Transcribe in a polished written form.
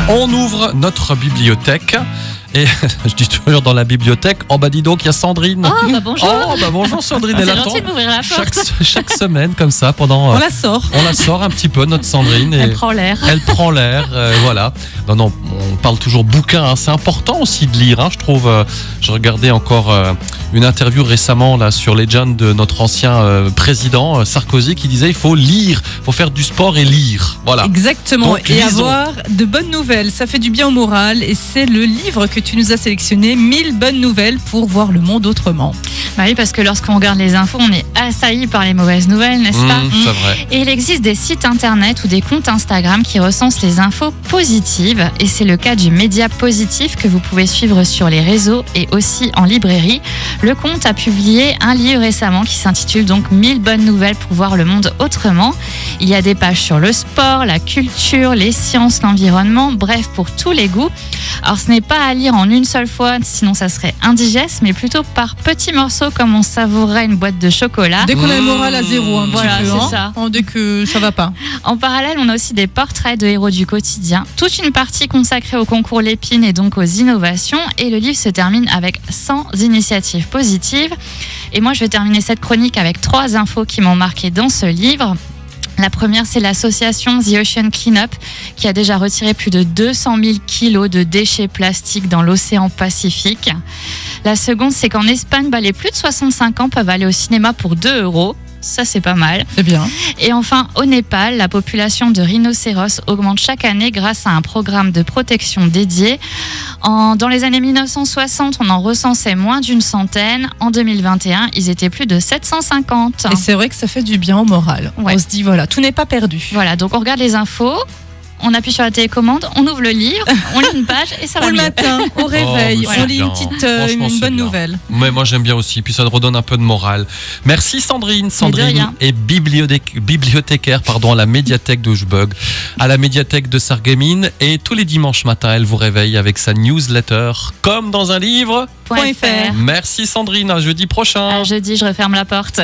On ouvre notre bibliothèque. Et je dis toujours dans la bibliothèque, oh bah dis donc, il y a Sandrine. Oh bah bonjour. Oh bah bonjour Sandrine, elle C'est attend gentil de m'ouvrir la porte. chaque semaine comme ça pendant. On la sort. On la sort un petit peu notre Sandrine. Et Elle prend l'air. Elle prend l'air, voilà. Non, on parle toujours bouquin. Hein. C'est important aussi de lire. Hein. Je trouve. Je regardais encore une interview récemment là sur les jeunes de notre ancien président Sarkozy qui disait il faut lire, il faut faire du sport et lire. Voilà. Exactement. Donc, et lisons. avoir de bonnes nouvelles. Ça fait du bien au moral. Et c'est le livre que tu nous as sélectionné. 1000 bonnes nouvelles pour voir le monde autrement. Bah oui, parce que lorsqu'on regarde les infos, on est assailli par les mauvaises nouvelles, n'est-ce pas ? C'est vrai. Et il existe des sites internet ou des comptes Instagram qui recensent les infos positives. Et c'est le cas du Média Positif que vous pouvez suivre sur les réseaux et aussi en librairie. Le compte a publié un livre récemment qui s'intitule donc 1000 bonnes nouvelles pour voir le monde autrement. Il y a des pages sur le sport, la culture, les sciences, l'environnement, bref, pour tous les goûts. Alors ce n'est pas à lire en une seule fois, sinon ça serait indigeste, mais plutôt par petits morceaux comme on savourerait une boîte de chocolat. Dès qu'on a le moral à zéro, un Voilà, petit peu. c'est ça. Dès que ça va pas. En parallèle, on a aussi des portraits de héros du quotidien, toute une partie consacrée au concours Lépine et donc aux innovations. Et le livre se termine avec 100 initiatives positives. Et moi, je vais terminer cette chronique avec 3 infos qui m'ont marqué dans ce livre. La première, c'est l'association The Ocean Cleanup qui a déjà retiré plus de 200 000 kilos de déchets plastiques dans l'océan Pacifique. La seconde, c'est qu'en Espagne, les plus de 65 ans peuvent aller au cinéma pour 2 €. Ça, c'est pas mal. C'est bien. Et enfin, au Népal, la population de rhinocéros augmente chaque année grâce à un programme de protection dédié. Dans les années 1960, on en recensait moins d'une centaine. En 2021, ils étaient plus de 750. Et c'est vrai que ça fait du bien au moral. Ouais. On se dit, voilà, tout n'est pas perdu. Voilà, donc on regarde les infos, on appuie sur la télécommande, on ouvre le livre, on lit une page et ça va Au mieux. matin, au réveil, mais c'est on lit bien. une petite Franchement, une c'est bonne bien. nouvelle. Mais moi j'aime bien aussi, puis ça redonne un peu de morale. Merci Sandrine. Sandrine rien. est bibliothécaire à la médiathèque d'Augebug, à la médiathèque de Sarreguemines, et tous les dimanches matins elle vous réveille avec sa newsletter comme dans un livre. .fr. Merci Sandrine, à jeudi prochain. À jeudi, je referme la porte.